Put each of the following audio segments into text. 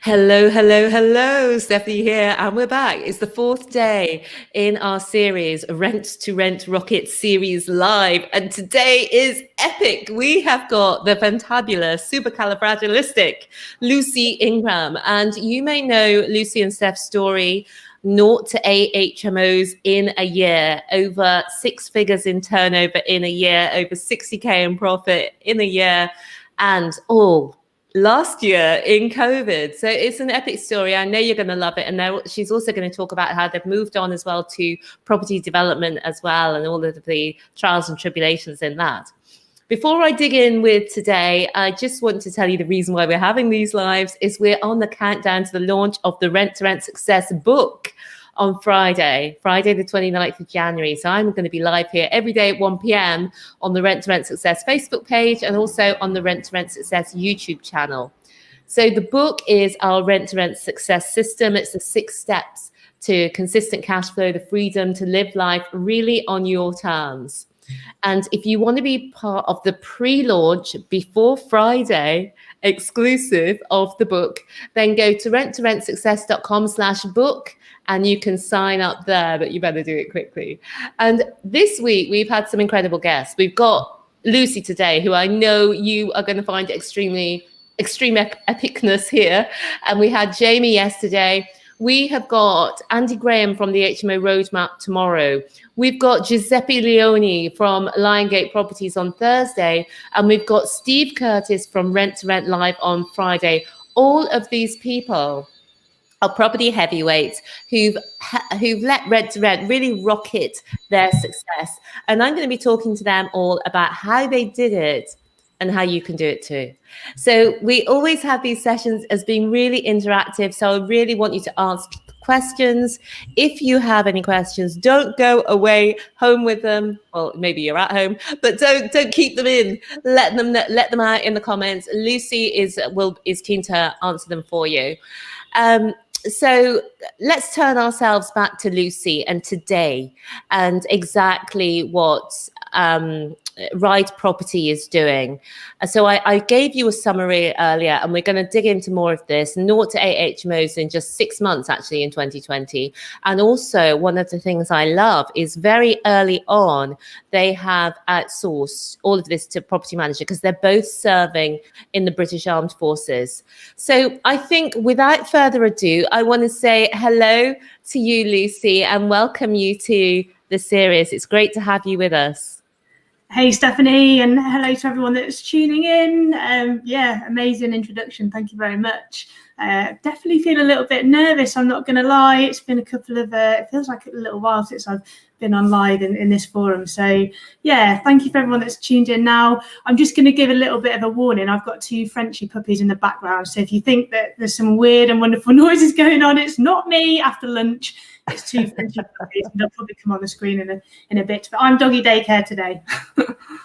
Hello, hello, hello. Stephanie here, and we're back. It's the fourth day in our series, Rent to Rent Rocket Series Live. And today is epic. We have got the fantabulous, supercalifragilistic Lucy Ingram. And you may know Lucy and Steph's story. 0 to 8 HMOs in a year, over 6 figures in turnover in a year, over 60K in profit in a year, and all last year in COVID. So it's an epic story. I know you're going to love it. And she's also going to talk about how they've moved on as well to property development as well, and all of the trials and tribulations in that. Before I dig in with today, I just want to tell you the reason why we're having these lives is we're on the countdown to the launch of the Rent to Rent Success book on Friday the 29th of January. So I'm going to be live here every day at 1 p.m. on the Rent to Rent Success Facebook page and also on the Rent to Rent Success YouTube channel. So the book is our Rent to Rent Success system. It's the 6 steps to consistent cash flow, the freedom to live life really on your terms. And if you want to be part of the pre-launch before Friday exclusive of the book, then go to renttorentsuccess.com/book and you can sign up there, but you better do it quickly. And this week we've had some incredible guests. We've got Lucy today, who I know you are going to find extreme epicness here. And we had Jamie yesterday. We have got Andy Graham from the HMO Roadmap tomorrow. We've got Giuseppe Leone from Liongate Properties on Thursday. And we've got Steve Curtis from Rent to Rent Live on Friday. All of these people are property heavyweights who've let Rent to Rent really rocket their success. And I'm going to be talking to them all about how they did it and how you can do it too. So we always have these sessions as being really interactive. So I really want you to ask questions. If you have any questions, don't go away home with them. Well, maybe you're at home, but don't keep them in. Let them out in the comments. Lucy is keen to answer them for you. So let's turn ourselves back to Lucy and today and exactly what Ride Property is doing. So I gave you a summary earlier, and we're going to dig into more of this. 0 to 8 HMOs in just 6 months, actually, in 2020. And also, one of the things I love is very early on, they have outsourced all of this to property manager because they're both serving in the British Armed Forces. So I think without further ado, I want to say hello to you, Lucy, and welcome you to the series. It's great to have you with us. Hey, Stephanie, and hello to everyone that's tuning in. Yeah, amazing introduction. Thank you very much. Definitely feel a little bit nervous, I'm not going to lie. It's been a couple of, it feels like a little while since I've been on live in this forum. So, yeah, thank you for everyone that's tuned in now. I'm just going to give a little bit of a warning. I've got 2 Frenchy puppies in the background. So if you think that there's some weird and wonderful noises going on, it's not me after lunch. It's 2 Frenchy puppies, and they'll probably come on the screen in a bit. But I'm doggy daycare today.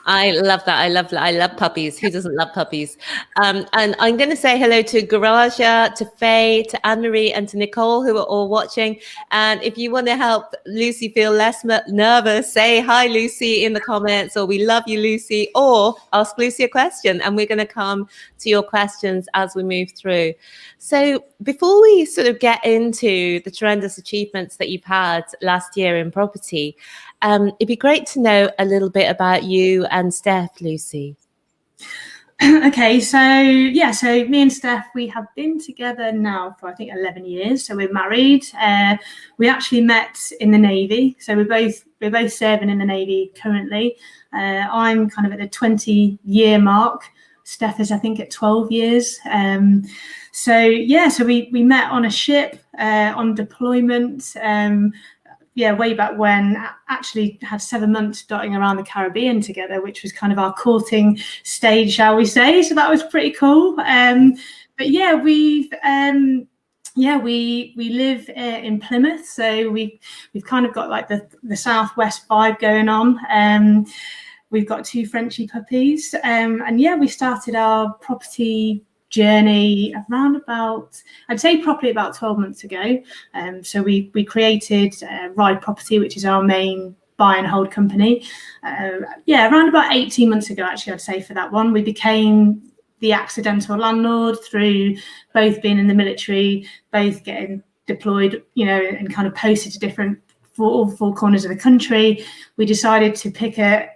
I love that. I love puppies. Who doesn't love puppies? And I'm going to say hello to Garaja, to Faye, to Anne-Marie, and to Nicole, who are all watching. And if you want to help Lucy feel less nervous, say hi, Lucy, in the comments, or we love you, Lucy, or ask Lucy a question. And we're going to come to your questions as we move through. So before we sort of get into the tremendous achievements that you've had last year in property, it'd be great to know a little bit about you and Steph, Lucy. Okay, so me and Steph, we have been together now for I think 11 years. So we're married. We actually met in the Navy. So we're both serving in the Navy currently. I'm kind of at the 20-year mark. Steph is, I think, at 12 years. So we met on a ship on deployment. Way back when, actually had 7 months dotting around the Caribbean together, which was kind of our courting stage, shall we say. So that was pretty cool. But yeah, we live in Plymouth, so we've kind of got like the southwest vibe going on. We've got 2 Frenchy puppies, and yeah, we started our property journey around about, I'd say probably about 12 months ago. So we created Ride Property, which is our main buy and hold company. Around about 18 months ago, actually, I'd say for that one. We became the accidental landlord through both being in the military, both getting deployed, and kind of posted to different all four corners of the country. We decided to pick a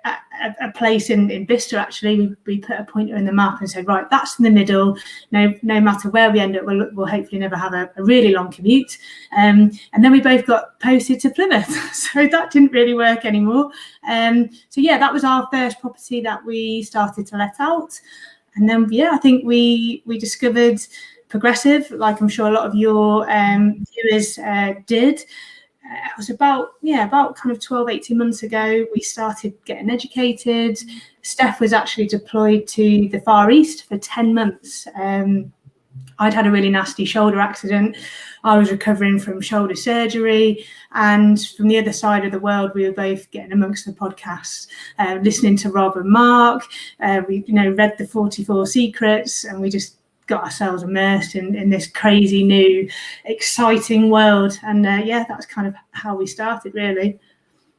place in Bicester. Actually, we put a pointer in the map and said, right, that's in the middle. No matter where we end up, we'll hopefully never have a really long commute. And then we both got posted to Plymouth, so that didn't really work anymore. So yeah, that was our first property that we started to let out. And then I think we discovered Progressive, like I'm sure a lot of your viewers did. It was about kind of 12, 18 months ago, we started getting educated. Steph was actually deployed to the Far East for 10 months. I'd had a really nasty shoulder accident. I was recovering from shoulder surgery. And from the other side of the world, we were both getting amongst the podcasts, listening to Rob and Mark. We read the 44 Secrets, and we just got ourselves immersed in this crazy new exciting world. And that's kind of how we started, really.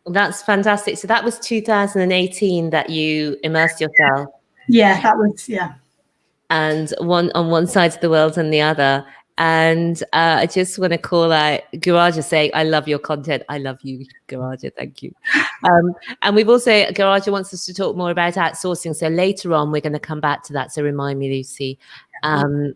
That's fantastic. So that was 2018 that you immersed yourself. Yeah, that was, and one on one side of the world and the other. And I just want to call out Garaja saying, I love your content. I love you, Garaja. Thank you. And we've also, Garaja wants us to talk more about outsourcing. So later on, we're going to come back to that. So remind me, Lucy. And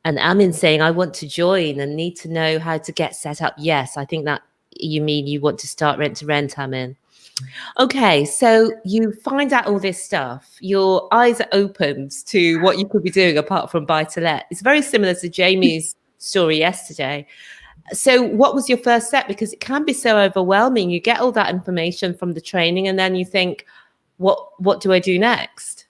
Amin saying, I want to join and need to know how to get set up. Yes, I think that you mean you want to start rent to rent, Amin. Okay, so you find out all this stuff. Your eyes are opened to what you could be doing apart from buy to let. It's very similar to Jamie's story yesterday. So what was your first step? Because it can be so overwhelming. You get all that information from the training and then you think, what do I do next?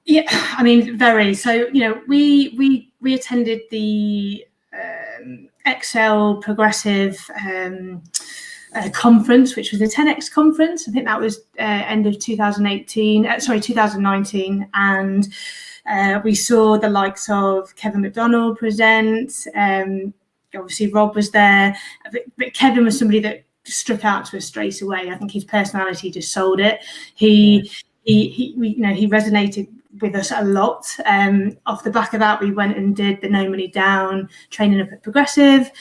Yeah, I mean, very. So, we attended the Excel Progressive conference, which was the 10X conference. I think that was end of 2019. 2019. And we saw the likes of Kevin McDonald present. Obviously, Rob was there. But Kevin was somebody that struck out to us straight away. I think his personality just sold it. He resonated with us a lot. Off the back of that, we went and did the No Money Down training up at Progressive.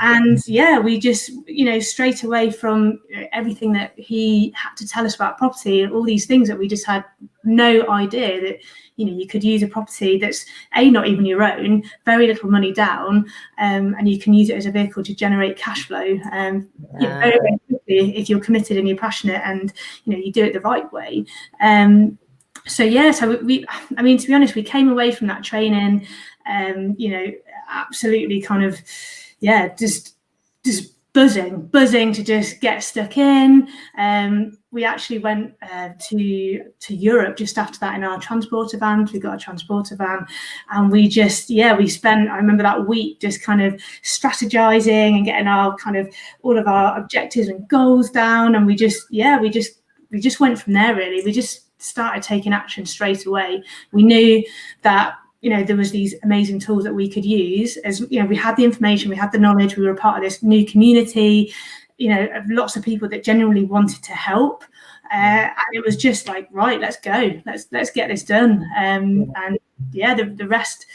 And we just, straight away from everything that he had to tell us about property, all these things that we just had no idea that, you could use a property that's not even your own, very little money down, and you can use it as a vehicle to generate cash flow very, very quickly if you're committed and you're passionate and, you do it the right way. So we, I mean, to be honest, we came away from that training, absolutely kind of, just buzzing to just get stuck in. We actually went to Europe just after that in our transporter van. We got a transporter van, and we just, we spent, I remember that week just kind of strategizing and getting our kind of all of our objectives and goals down. And we just went from there, really. We just started taking action straight away. We knew that there was these amazing tools that we could use. As we had the information, we had the knowledge, we were a part of this new community, of lots of people that genuinely wanted to help, and it was just like, right, let's go, let's get this done. And the rest,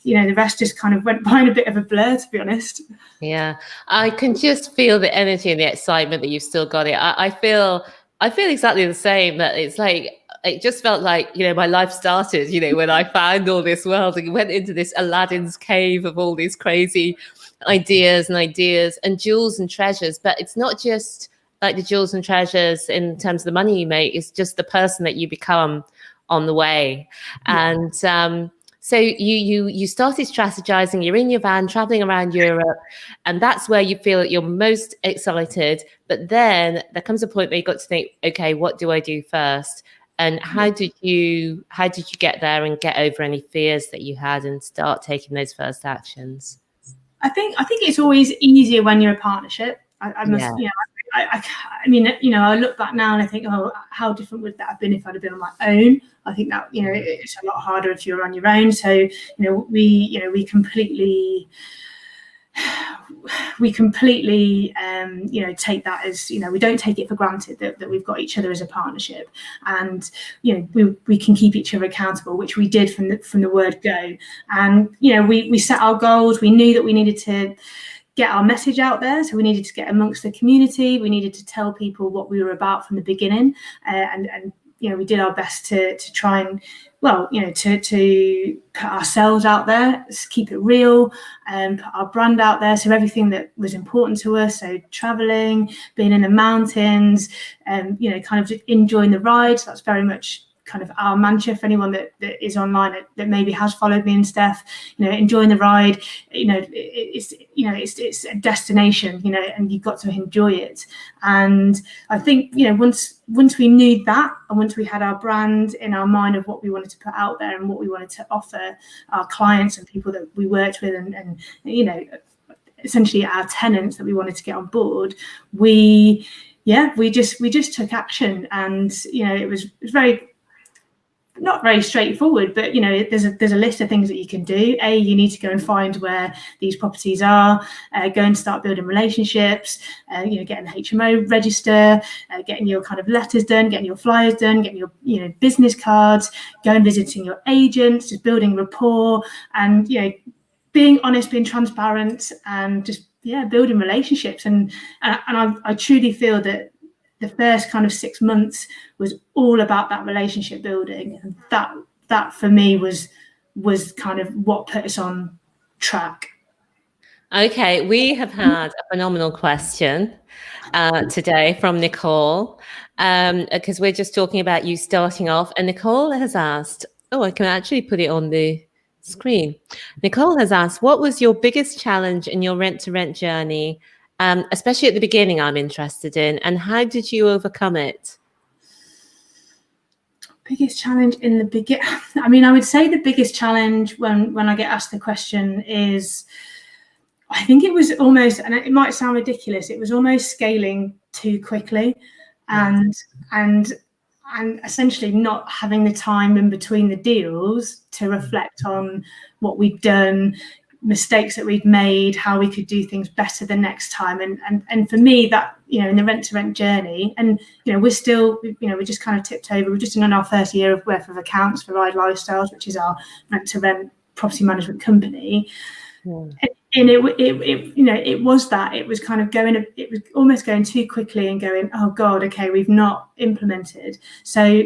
the rest just kind of went by in a bit of a blur, to be honest. Yeah, I can just feel the energy and the excitement that you've still got it. I feel exactly the same. That it's like, it just felt like, my life started, when I found all this world and went into this Aladdin's cave of all these crazy ideas and jewels and treasures. But it's not just like the jewels and treasures in terms of the money you make. It's just the person that you become on the way. Yeah. And so you started strategizing. You're in your van traveling around Europe, and that's where you feel that you're most excited. But then there comes a point where you got to think, okay, what do I do first? And how did you get there and get over any fears that you had and start taking those first actions? I think it's always easier when you're a partnership. I must, I mean, I look back now and I think, oh, how different would that have been if I'd have been on my own? I think that, it's a lot harder if you're on your own. So, we completely, we completely take that as, we don't take it for granted that we've got each other as a partnership, and we can keep each other accountable, which we did from the word go. And we set our goals. We knew that we needed to get our message out there, so we needed to get amongst the community. We needed to tell people what we were about from the beginning, and we did our best to try and to put ourselves out there, keep it real, and put our brand out there. So everything that was important to us, so traveling, being in the mountains, kind of just enjoying the ride. So that's very much kind of our mantra for anyone that is online that maybe has followed me and Steph. Enjoying the ride. It's a destination. And you've got to enjoy it. And I think once we knew that, and once we had our brand in our mind of what we wanted to put out there and what we wanted to offer our clients and people that we worked with, and essentially our tenants that we wanted to get on board, we just took action. And it was very, not very straightforward, but there's a list of things that you can do. You need to go and find where these properties are, go and start building relationships, getting the HMO register, getting your kind of letters done, getting your flyers done, getting your business cards, going visiting your agents, just building rapport, and being honest, being transparent, and just building relationships. And I truly feel that the first kind of 6 months was all about that relationship building, and that for me was kind of what put us on track. Okay, we have had a phenomenal question today from Nicole, because we're just talking about you starting off, and Nicole has asked, I can actually put it on the screen. Nicole has asked, what was your biggest challenge in your rent-to-rent journey? Especially at the beginning, I'm interested in, and how did you overcome it? Biggest challenge in the beginning. I mean, I would say the biggest challenge when I get asked the question is, I think it was almost, and it might sound ridiculous, it was almost scaling too quickly, and essentially not having the time in between the deals to reflect on what we'd done, mistakes that we'd made, how we could do things better the next time. And for me, that in the rent-to-rent journey, and we're still, we just kind of tipped over. We're just in our first year worth of accounts for Ride Lifestyles, which is our rent-to-rent property management company. And it was that, it was kind of going, it was almost going too quickly and going, oh God, okay, we've not implemented. So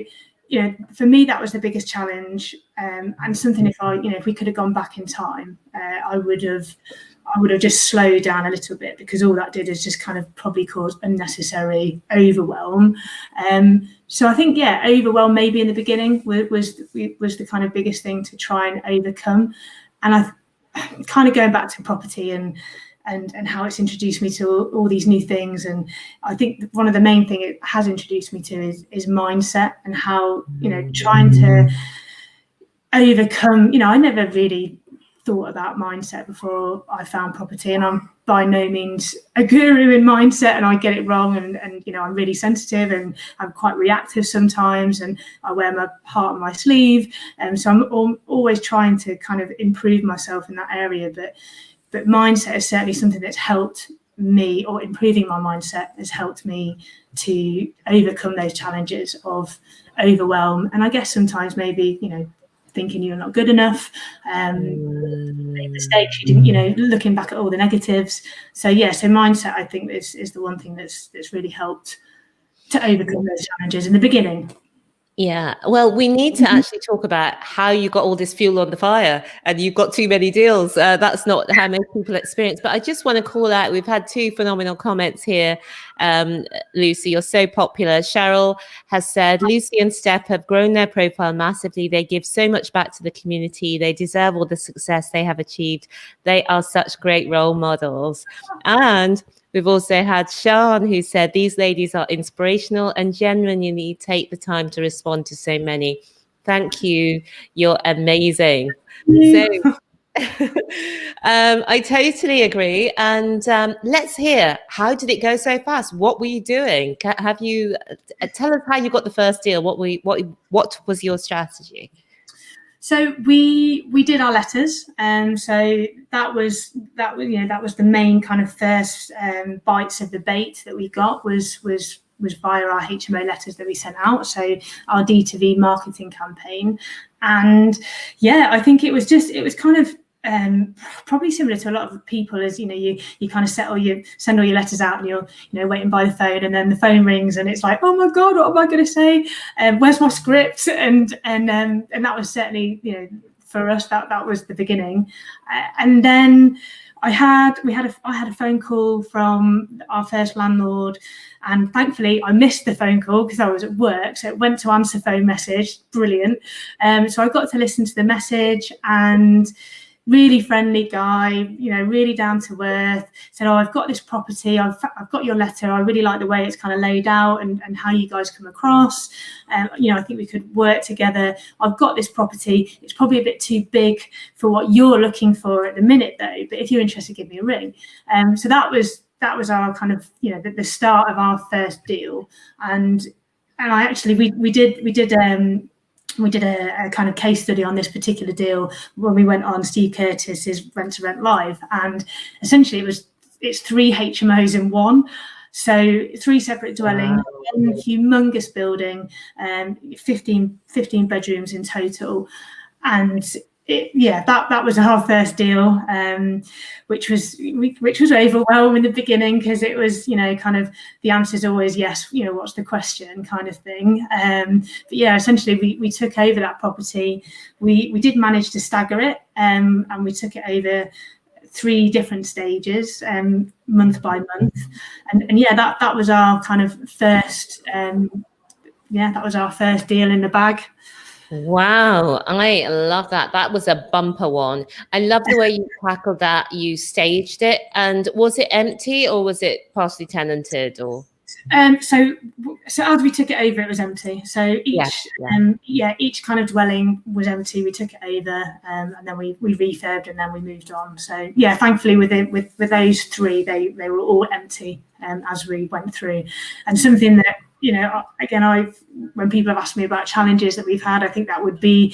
for me, that was the biggest challenge, and something if we could have gone back in time, I would have just slowed down a little bit, because all that did is just kind of probably cause unnecessary overwhelm. So I think overwhelm maybe in the beginning was the kind of biggest thing to try and overcome. And I kind of going back to property and how it's introduced me to all these new things. And I think one of the main things it has introduced me to is mindset, and how, trying to overcome, I never really thought about mindset before I found property, and I'm by no means a guru in mindset, and I get it wrong, and I'm really sensitive, and I'm quite reactive sometimes, and I wear my heart on my sleeve, and so I'm always trying to kind of improve myself in that area. But mindset is certainly something that's helped me, or improving my mindset has helped me to overcome those challenges of overwhelm. And I guess sometimes maybe, thinking you're not good enough, mistakes you didn't, looking back at all the negatives. So so mindset, I think, is the one thing that's really helped to overcome those challenges in the beginning. Yeah, well, we need to actually talk about how you got all this fuel on the fire and you've got too many deals. That's not how most people experience. But I just want to call out, we've had two phenomenal comments here. Lucy, you're so popular. Cheryl has said, Lucy and Steph have grown their profile massively. They give so much back to the community. They deserve all the success they have achieved. They are such great role models. And we've also had Sean, who said, these ladies are inspirational and genuinely take the time to respond to so many. Thank you. You're amazing. So I totally agree. And let's hear, how did it go so fast? What were you doing? Have you tell us how you got the first deal? What was your strategy? So we did our letters, so that was the main kind of first bites of the bait that we got was via our HMO letters that we sent out. So our D2V marketing campaign, and I think it was kind of probably similar to a lot of people, as you kind of send all your letters out and you're waiting by the phone, and then the phone rings and it's like, oh my god, what am I going to say? Where's my script? And that was certainly, for us, that was the beginning. And then I had a phone call from our first landlord, and thankfully I missed the phone call because I was at work, so it went to answer phone message. Brilliant. So I got to listen to the message, and really friendly guy, really down to earth, said, oh, I've got this property, I've got your letter, I really like the way it's kind of laid out and how you guys come across. I think we could work together. I've got this property, it's probably a bit too big for what you're looking for at the minute though, but if you're interested, give me a ring. So that was our kind of, the start of our first deal. And I actually, we did a kind of case study on this particular deal when we went on Steve Curtis's Rent to Rent Live, and essentially it's 3 HMOs in one. So 3 separate dwellings, one humongous building, 15 bedrooms in total. And that was our first deal, which was overwhelming in the beginning, because it was, kind of the answer is always yes, what's the question kind of thing. But essentially we took over that property. We did manage to stagger it, and we took it over 3 different stages, month by month. And that was our kind of first, that was our first deal in the bag. Wow, I love that. That was a bumper one. I love the way you tackled that. You staged it, and was it empty or was it partially tenanted? Or so as we took it over, it was empty. So each kind of dwelling was empty. We took it over, and then we refurbed, and then we moved on. So thankfully with those 3, they were all empty as we went through. And something that, again, when people have asked me about challenges that we've had, I think that would be,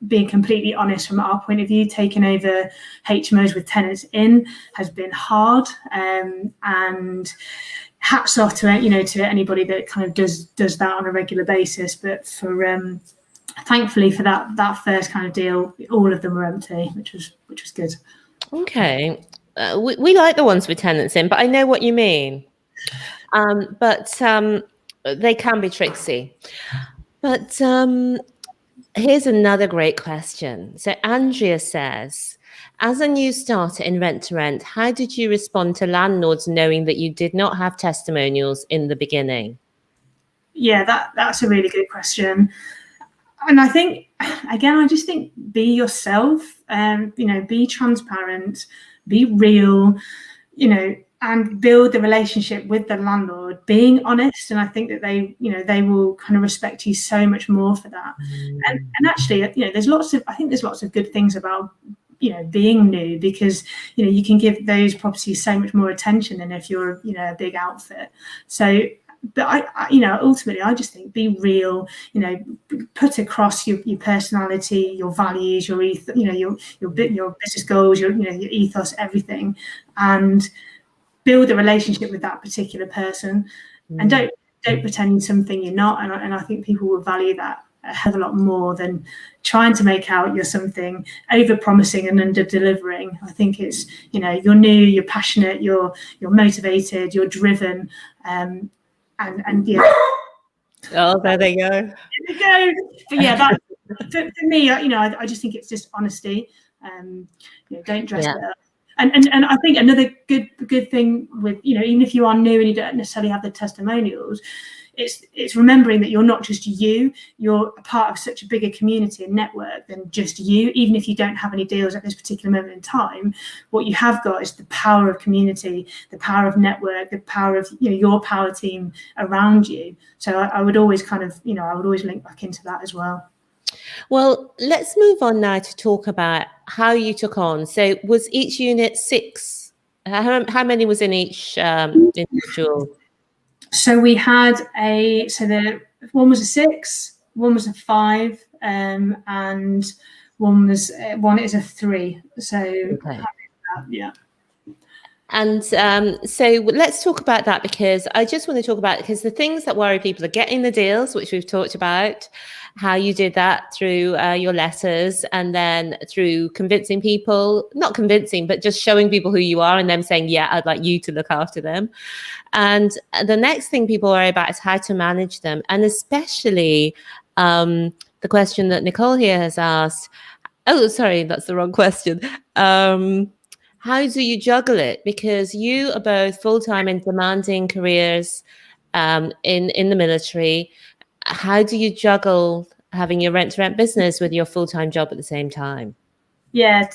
being completely honest from our point of view, taking over HMOs with tenants in has been hard, and hats off to anybody that kind of does that on a regular basis. But for thankfully for that first kind of deal, all of them were empty, which was good. Okay, we like the ones with tenants in, but I know what you mean. But they can be tricksy. But here's another great question. So Andrea says, as a new starter in rent to rent, how did you respond to landlords knowing that you did not have testimonials in the beginning? Yeah, that's a really good question. And I think, again, I just think be yourself, be transparent, be real, and build the relationship with the landlord, being honest. And I think that they will kind of respect you so much more for that. And actually, there's lots of good things about, being new, because, you can give those properties so much more attention than if you're, a big outfit. So, but I ultimately, I just think be real, put across your personality, your values, your your business goals, your ethos, everything, and build a relationship with that particular person, and don't pretend something you're not. And I think people will value that a hell of a lot more than trying to make out you're something, over promising and under delivering. I think it's, you're new, you're passionate, you're motivated, you're driven, and oh, there they go. There they go. But that for me, I just think it's just honesty. Don't dress it up. And I think another good thing with, even if you are new and you don't necessarily have the testimonials, it's remembering that you're not just you're a part of such a bigger community and network than just you. Even if you don't have any deals at this particular moment in time, what you have got is the power of community, the power of network, the power of your power team around you. So I would always kind of, I would always link back into that as well. Well, let's move on now to talk about how you took on. So was each unit 6? How many was in each individual? So we had the one was a 6, one was a 5, and one is a 3. So Okay. yeah. And so let's talk about that, because I just want to talk about, because the things that worry people are getting the deals, which we've talked about, how you did that through your letters, and then through convincing people, not convincing, but just showing people who you are and them saying, yeah, I'd like you to look after them. And the next thing people worry about is how to manage them. And especially the question that Nicole here has asked. Oh, sorry, that's the wrong question. How do you juggle it? Because you are both full-time and demanding careers in the military. How do you juggle having your rent-to-rent business with your full-time job at the same time? Yeah,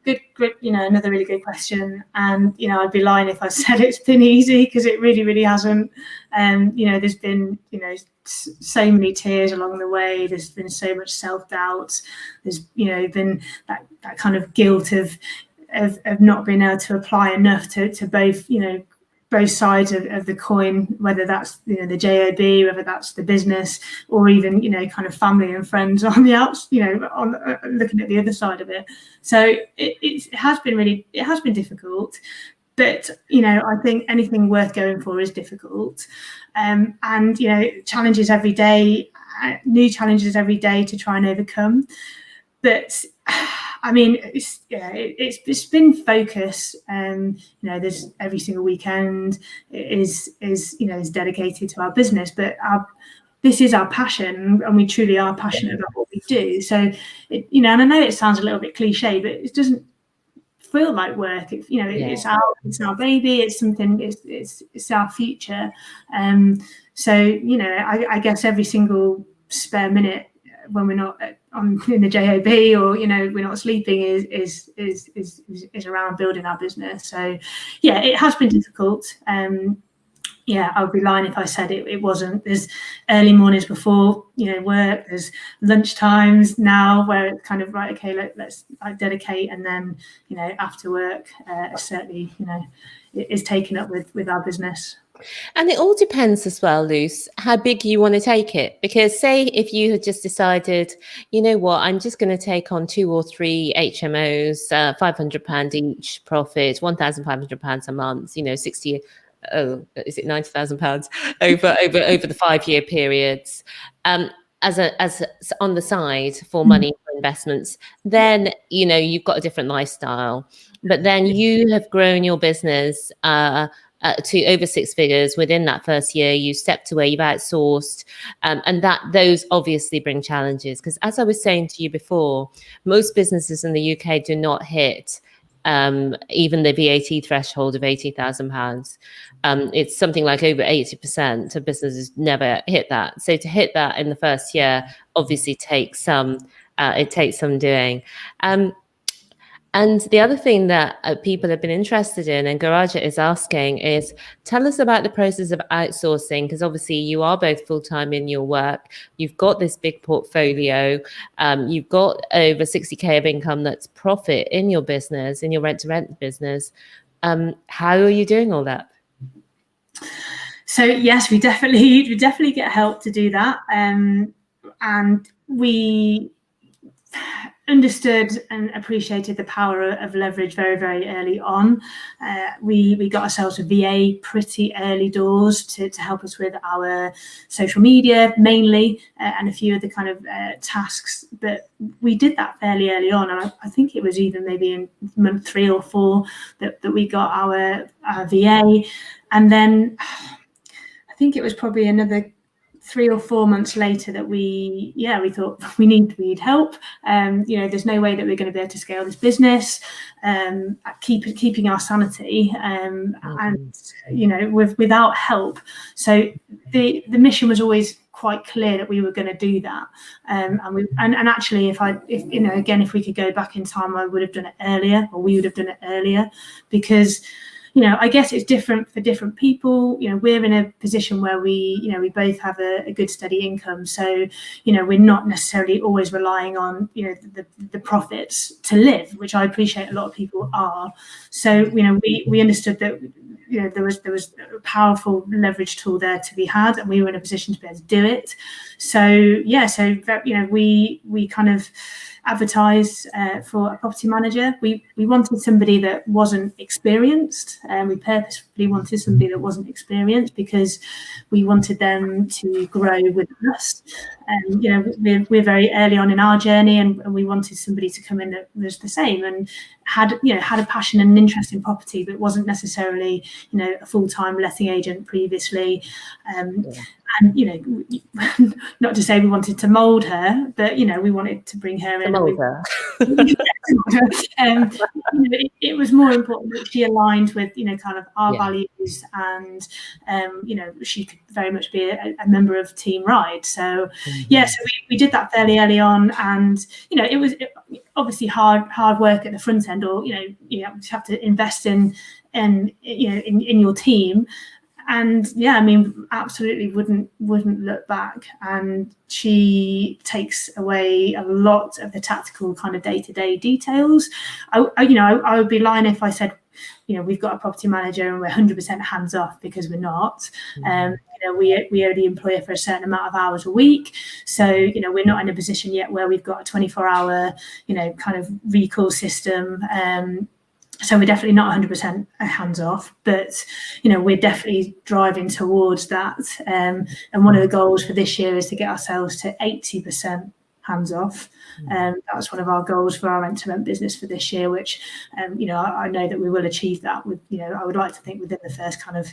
good, another really good question. And, I'd be lying if I said it's been easy, because it really, really hasn't. There's been, so many tears along the way. There's been so much self-doubt. There's, been that kind of guilt of not being able to apply enough to both, both sides of the coin, whether that's the job, whether that's the business, or even kind of family and friends on the outs, on looking at the other side of it. So it has been difficult, but I think anything worth going for is difficult, and challenges every day, new challenges every day to try and overcome. But I mean, it's been focus, there's every single weekend is dedicated to our business, but this is our passion, and we truly are passionate about what we do. So, and I know it sounds a little bit cliche, but it doesn't feel like work. It's our baby. It's something. It's our future. So I guess every single spare minute when we're not in the job, or we're not sleeping, is around building our business. So yeah, it has been difficult. I would be lying if I said it wasn't. There's early mornings before work, there's lunch times now where it's kind of right, okay, let's dedicate, and then after work certainly it is taken up with our business. And it all depends as well, Luce, how big you want to take it. Because say if you had just decided, you know what, I'm just going to take on 2 or 3 HMOs, £500 each profit, £1,500 a month, 60, is it £90,000 over the 5-year periods, as on the side for money for investments, then you've got a different lifestyle. But then you have grown your business to over 6 figures within that first year. You stepped away, you've outsourced, and those obviously bring challenges, because as I was saying to you before, most businesses in the UK do not hit even the VAT threshold of £80,000. It's something like over 80% of businesses never hit that. So to hit that in the first year obviously takes some doing. And the other thing that people have been interested in, and Garaja is asking, is tell us about the process of outsourcing, because obviously you are both full-time in your work. You've got this big portfolio. You've got over 60K of income that's profit in your business, in your rent-to-rent business. How are you doing all that? So yes, we definitely get help to do that. And we understood and appreciated the power of leverage very, very early on. We got ourselves a VA pretty early doors to help us with our social media mainly, and a few of the kind of tasks. But we did that fairly early on, and I think it was even maybe in month 3 or 4 that we got our VA, and then I think it was probably another 3 or 4 months later that we thought we need help. There's no way that we're going to be able to scale this business, keeping our sanity, and without help. So the mission was always quite clear that we were going to do that. And actually, if we could go back in time, I would have done it earlier, or we would have done it earlier, because I guess it's different for different people. We're in a position where we both have a good steady income. So, we're not necessarily always relying on, the profits to live, which I appreciate a lot of people are. So, we understood that, there was a powerful leverage tool there to be had, and we were in a position to be able to do it. So we kind of advertised for a property manager. We wanted somebody that wasn't experienced, and we purposefully wanted somebody that wasn't experienced because we wanted them to grow with us. And we're very early on in our journey, and we wanted somebody to come in that was the same and had a passion and an interest in property, but wasn't necessarily a full-time letting agent previously. And not to say we wanted to mould her, but we wanted to bring her in. Mould her. It was more important that she aligned with kind of our values, and she could very much be a member of Team Ride. So so we did that fairly early on, and it was obviously hard work at the front end, or you have to invest in your team. And absolutely wouldn't look back. And she takes away a lot of the tactical kind of day-to-day details. I would be lying if I said, we've got a property manager and we're 100% hands off, because we're not. We only employ her for a certain amount of hours a week. So, we're not in a position yet where we've got a 24-hour, kind of recall system. So we're definitely not 100% hands off, but we're definitely driving towards that. And one of the goals for this year is to get ourselves to 80% hands off. That's one of our goals for our rent-to-rent business for this year, which I know that we will achieve that. With I would like to think within the first kind of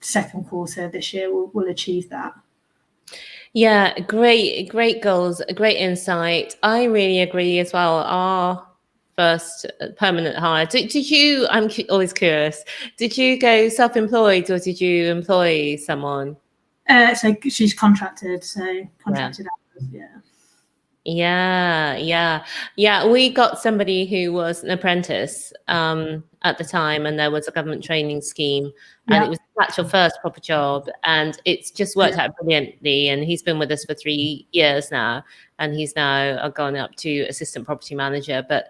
second quarter of this year we'll achieve that. Yeah, great goals, great insight. I really agree as well. Our first permanent hire. Did you? I'm always curious. Did you go self-employed, or did you employ someone? So she's contracted. So contracted hours. Yeah. We got somebody who was an apprentice at the time, and there was a government training scheme, and it was the actual first proper job, and it's just worked out brilliantly. And he's been with us for 3 years now, and he's now gone up to assistant property manager. But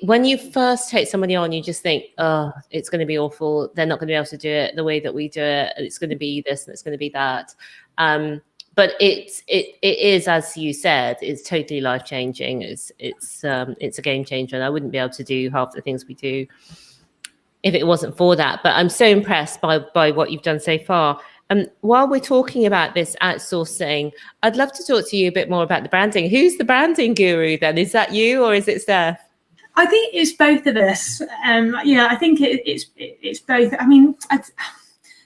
when you first take somebody on, you just think, oh, it's going to be awful. They're not going to be able to do it the way that we do it. It's going to be this and it's going to be that. But it is, as you said, it's totally life changing. It's a game changer, and I wouldn't be able to do half the things we do if it wasn't for that. But I'm so impressed by what you've done so far. While we're talking about this outsourcing, I'd love to talk to you a bit more about the branding. Who's the branding guru then? Is that you, or is it Steph? I think it's both of us. I think it's both. I mean, I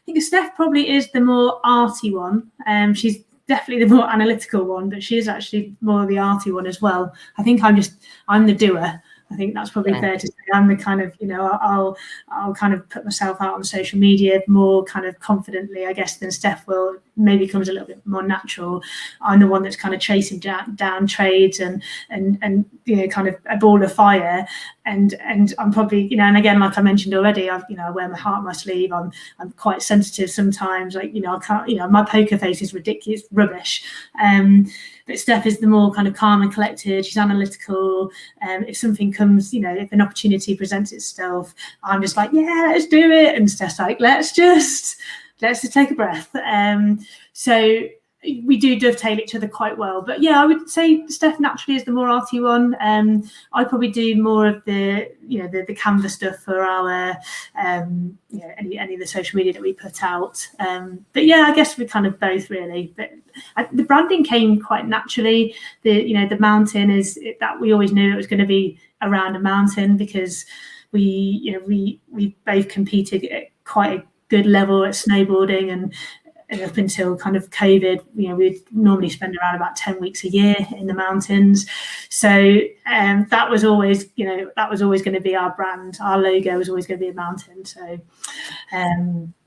think Steph probably is the more arty one. She's definitely the more analytical one, but she is actually more the arty one as well. I think I'm the doer. I think that's probably fair to say. I'm the kind of, I'll kind of put myself out on social media more kind of confidently, I guess, than Steph will. Maybe comes a little bit more natural. I'm the one that's kind of chasing down trades and kind of a ball of fire. And I'm probably, and again, like I mentioned already, I wear my heart on my sleeve. I'm quite sensitive sometimes. Like, I can't, my poker face is ridiculous, rubbish. But Steph is the more kind of calm and collected. She's analytical. If something comes, if an opportunity presents itself, I'm just like, yeah, let's do it. And Steph's like, let's just take a breath. So we do dovetail each other quite well. But yeah, I would say Steph naturally is the more arty one. I probably do more of the Canva stuff for our any of the social media that we put out. But yeah, I guess we're kind of both really. But the branding came quite naturally. The mountain is that we always knew it was going to be around a mountain, because we both competed at quite a good level at snowboarding, and up until kind of COVID, we'd normally spend around about 10 weeks a year in the mountains. So that was always going to be our brand. Our logo was always going to be a mountain. So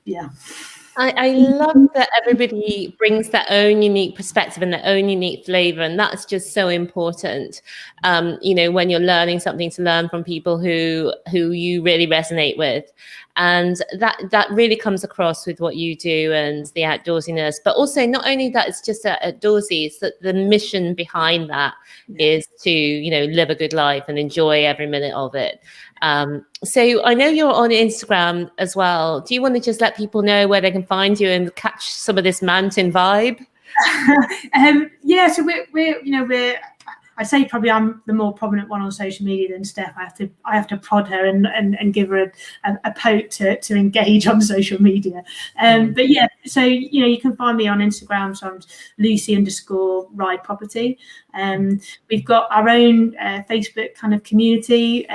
yeah. I love that everybody brings their own unique perspective and their own unique flavor, and that's just so important. When you're learning something, to learn from people who you really resonate with. And that really comes across with what you do and the outdoorsiness. But also, not only that it's just outdoorsy, it's that the mission behind that is to, live a good life and enjoy every minute of it. So I know you're on Instagram as well. Do you want to just let people know where they can find you and catch some of this mountain vibe? So we're I say probably I'm the more prominent one on social media than Steph. I have to prod her and give her a poke to engage on social media. But yeah, so you can find me on Instagram. So I'm Lucy_Ride Property. We've got our own Facebook kind of community,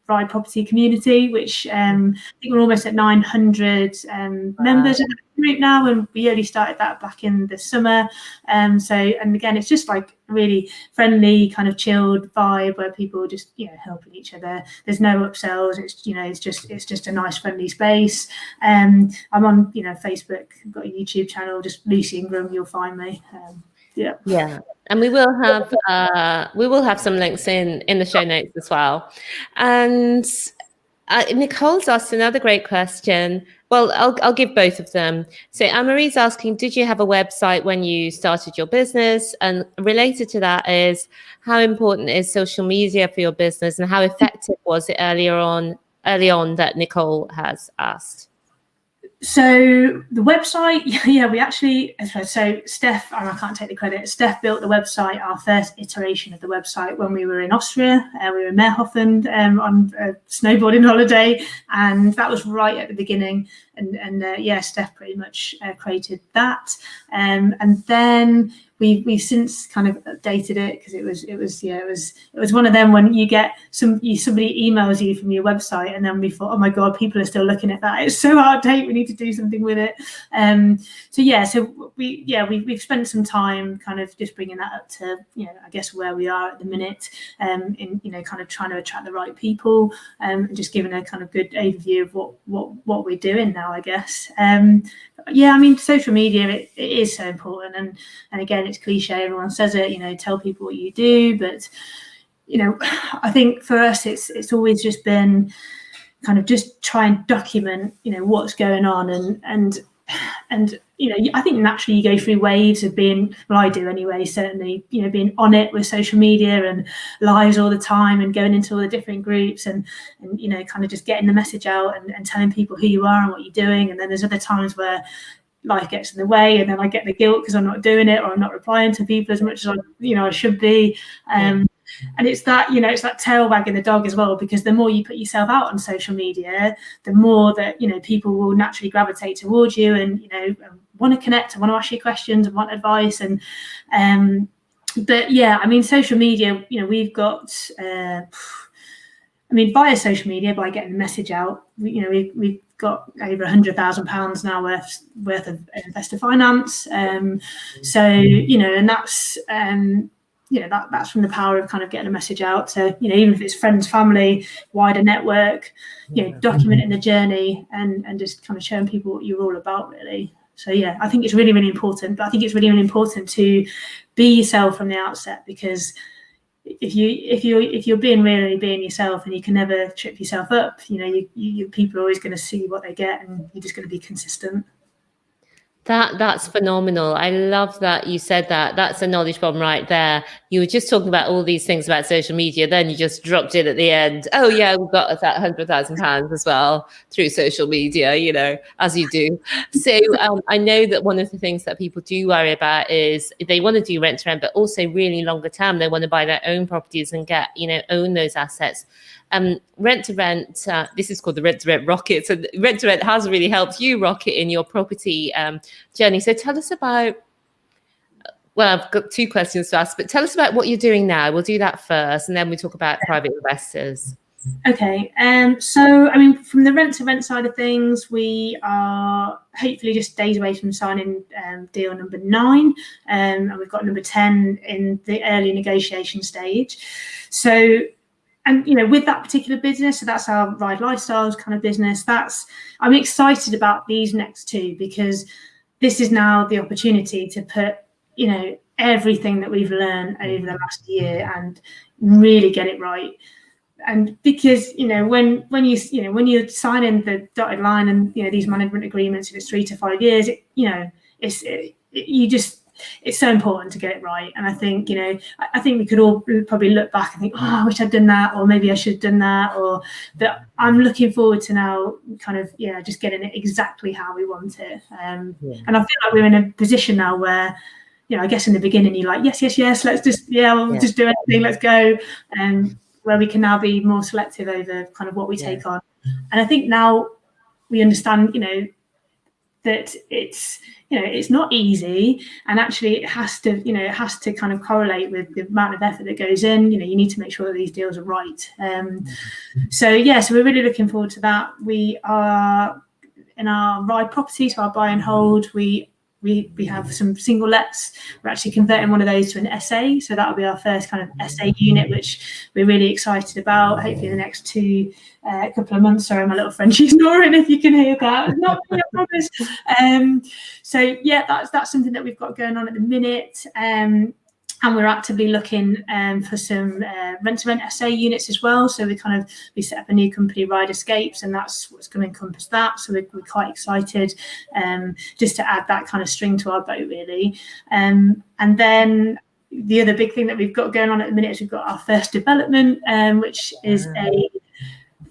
Ride Property community, which I think we're almost at 900 members in the group now, and we only started that back in the summer. And again, it's just like really friendly, kind of chilled vibe where people are just helping each other. There's no upsells. It's just a nice friendly space. I'm on Facebook. I've got a YouTube channel, just Lucy Ingram. You'll find me. Yeah, and we will have some links in the show notes as well. And Nicole's asked another great question. Well, I'll give both of them. So Anne-Marie's asking, did you have a website when you started your business? And related to that is, how important is social media for your business, and how effective was it early on that Nicole has asked? So the website, we actually, so Steph, and I can't take the credit, Steph built the website, our first iteration of the website, when we were in Austria. We were in Meerhofen on a snowboarding holiday, and that was right at the beginning. And Steph pretty much created that. And then we've since kind of updated it, because it was one of them when you get somebody emails you from your website, and then we thought, oh my god, people are still looking at that, it's so out of date, we need to do something with it. So we've spent some time kind of just bringing that up to I guess where we are at the minute, in kind of trying to attract the right people, and just giving a kind of good overview of what we're doing now, I guess. Social media, it is so important, and again, it's cliche, everyone says it, tell people what you do, but I think for us it's always just been kind of just try and document what's going on, and I think naturally you go through waves of being, well, I do anyway, certainly, being on it with social media and lives all the time, and going into all the different groups, and kind of just getting the message out and telling people who you are and what you're doing. And then there's other times where life gets in the way, and then I get the guilt because I'm not doing it, or I'm not replying to people as much as I should be. And it's that it's that tail wagging the dog as well, because the more you put yourself out on social media, the more that people will naturally gravitate towards you, and want to connect and want to ask you questions and want advice. And social media, we've got via social media, by getting the message out, we've got over £100,000 now worth of investor finance. And that's that's from the power of kind of getting a message out to even if it's friends, family, wider network, documenting the journey and just kind of showing people what you're all about, really. So I think it's really, really important. But I think it's really, really important to be yourself from the outset, because if you're being really being yourself, and you can never trip yourself up, you people are always going to see what they get, and you're just going to be consistent. That's phenomenal. I love that you said that. That's a knowledge bomb right there. You were just talking about all these things about social media, then you just dropped in at the end. Oh yeah, we've got that £100,000 as well through social media, as you do. So I know that one of the things that people do worry about is they want to do rent to rent, but also really longer term, they want to buy their own properties and get, own those assets. Rent to rent, this is called the rent to rent rocket. So rent to rent has really helped you rocket in your property journey. So tell us about, well, I've got two questions to ask, but tell us about what you're doing now. We'll do that first, and then we talk about private investors. Okay. From the rent to rent side of things, we are hopefully just days away from signing deal number 9, and we've got number 10 in the early negotiation stage. So, and with that particular business, so that's our Ride Lifestyles kind of business, I'm excited about these next 2, because this is now the opportunity to put everything that we've learned over the last year and really get it right. and because when you're signing the dotted line and these management agreements, if it's 3 to 5 years, it's so important to get it right. And I think we could all probably look back and think, I wish I'd done that, or maybe I should have done that, but I'm looking forward to now kind of just getting it exactly how we want it. And I feel like we're in a position now where I guess in the beginning you're like, yes, let's just just do anything, let's go, where we can now be more selective over kind of what we take on. And I think now we understand that it's not easy, and actually it has to kind of correlate with the amount of effort that goes in. You need to make sure that these deals are right. So we're really looking forward to that. We are in our Ride property, so our buy and hold, we have some single lets. We're actually converting one of those to an SA, so that'll be our first kind of SA unit, which we're really excited about. Hopefully in the next couple of months. Sorry, my little friend, she's snoring, if you can hear that. Not me, I promise. That's something that we've got going on at the minute. And we're actively looking for some rent-to-rent SA units as well. So we set up a new company, Ride Escapes, and that's what's going to encompass that. So we're quite excited just to add that kind of string to our boat, really. And then the other big thing that we've got going on at the minute is we've got our first development, which is a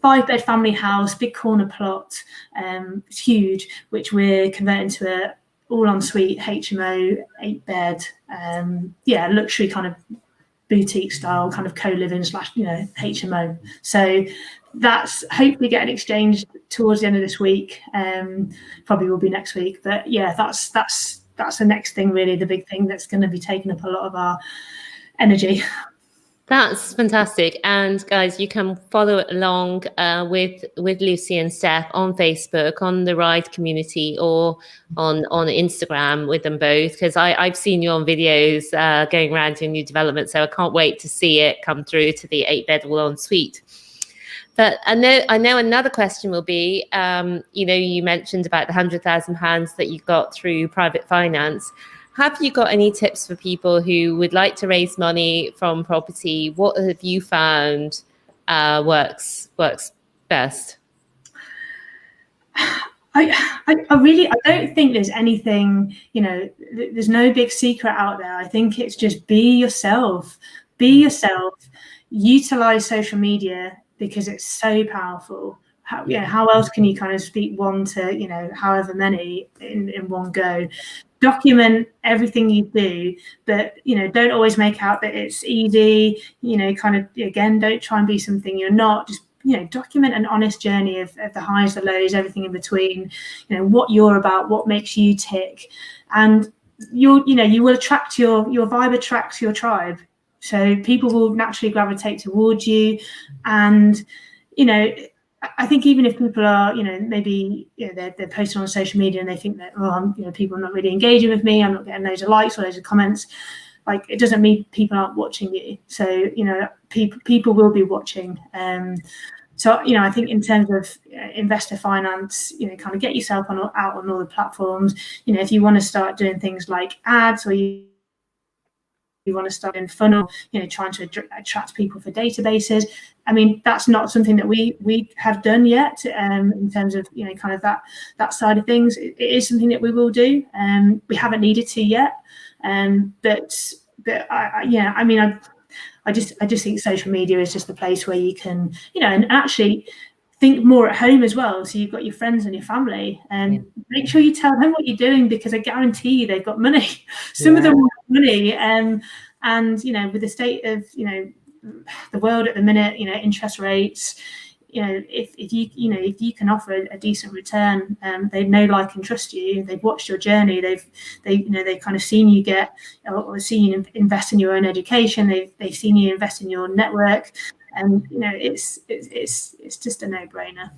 5-bed family house, big corner plot. It's huge, which we're converting to a all-en-suite HMO, 8-bed, luxury kind of boutique style kind of co-living / HMO. So that's hopefully getting exchanged towards the end of this week. Probably will be next week, but that's the next thing, really, the big thing that's going to be taking up a lot of our energy. That's fantastic. And guys, you can follow along with Lucy and Steph on Facebook, on the Ride community, or on Instagram with them both, because I've seen you on videos going around your new development. So I can't wait to see it come through to the 8-bed all-en-suite. But I know another question will be, you mentioned about the £100,000 that you got through private finance. Have you got any tips for people who would like to raise money from property? What have you found works best? I don't think there's anything, there's no big secret out there. I think it's just be yourself, utilize social media because it's so powerful. How else can you kind of speak one to, however many in one go? Document everything you do, but don't always make out that it's easy. Again, don't try and be something you're not. Just document an honest journey of the highs, the lows, everything in between. What you're about, what makes you tick, and you will attract your vibe attracts your tribe. So people will naturally gravitate towards you, and I think even if people are, maybe they're posting on social media and they think that, people are not really engaging with me, I'm not getting loads of likes or loads of comments, like it doesn't mean people aren't watching you. So people will be watching. So I think in terms of investor finance, kind of get yourself out on all the platforms. If you want to start doing things like ads, or you want to start in funnel, trying to attract people for databases. I mean, that's not something that we have done yet in terms of, kind of that side of things. It is something that we will do. We haven't needed to yet. But I just think social media is just the place where you can, and actually think more at home as well. So you've got your friends and your family, and make sure you tell them what you're doing, because I guarantee you they've got money. Some of them have money, and with the state of the world at the minute, interest rates, if you can offer a decent return, they know, like, and trust you. They've watched your journey. They've kind of seen you get, or seen you invest in your own education. They've seen you invest in your network. And it's just a no-brainer.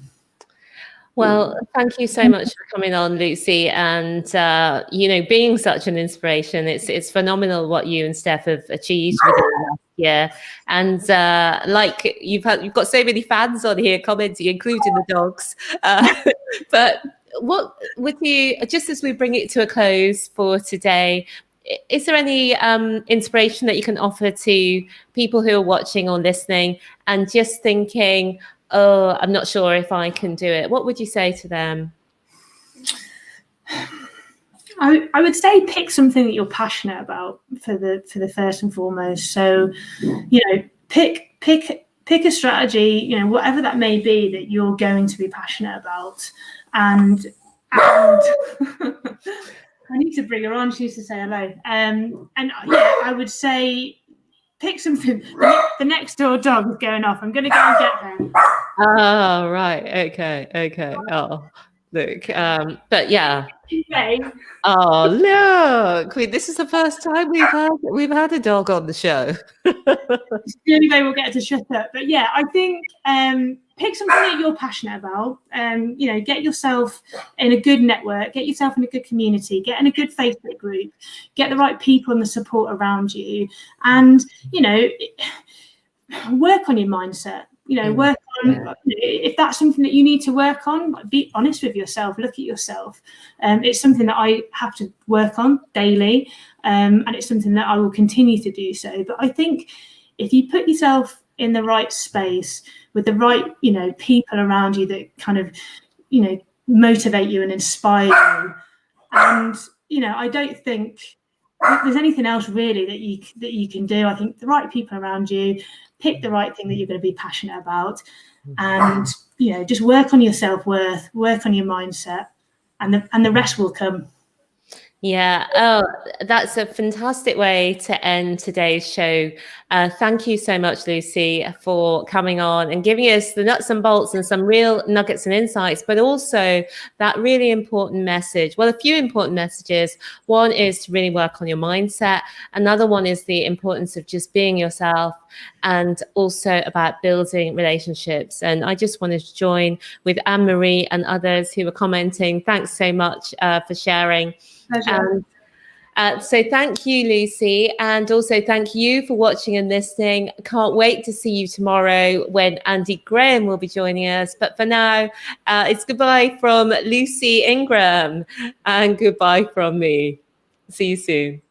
Well, thank you so much for coming on, Lucy, and being such an inspiration. It's phenomenal what you and Steph have achieved within the last year. And like you've got so many fans on here commenting, including the dogs. But what with you, just as we bring it to a close for today, is there any inspiration that you can offer to people who are watching or listening and just thinking, oh, I'm not sure if I can do it? What would you say to them? I would say pick something that you're passionate about for the first and foremost. So, pick a strategy, whatever that may be that you're going to be passionate about. And I need to bring her on. She needs to say hello. I would say pick something. The next door dog is going off. I'm going to go and get them. Oh, right. Okay. Oh, look. But yeah. Okay. Oh, look. This is the first time we've had a dog on the show. It's the only way we'll get her to shut up. But yeah, I think pick something that you're passionate about. Get yourself in a good network, get yourself in a good community, get in a good Facebook group, get the right people and the support around you, and work on your mindset. Work on if that's something that you need to work on. Be honest with yourself. Look at yourself. It's something that I have to work on daily, and it's something that I will continue to do so. But I think if you put yourself in the right space with the right, people around you that kind of, motivate you and inspire you, and I don't think there's anything else really that you can do. I think the right people around you, pick the right thing that you're going to be passionate about, and just work on your self-worth, work on your mindset, and the rest will come. Yeah. Oh, that's a fantastic way to end today's show. Thank you so much, Lucy, for coming on and giving us the nuts and bolts and some real nuggets and insights, but also that really important message. Well, a few important messages. One is to really work on your mindset. Another one is the importance of just being yourself, and also about building relationships. And I just wanted to join with Anne-Marie and others who were commenting. Thanks so much for sharing. So thank you, Lucy, and also thank you for watching and listening. Can't wait to see you tomorrow when Andy Graham will be joining us. But for now, it's goodbye from Lucy Ingram and goodbye from me. See you soon.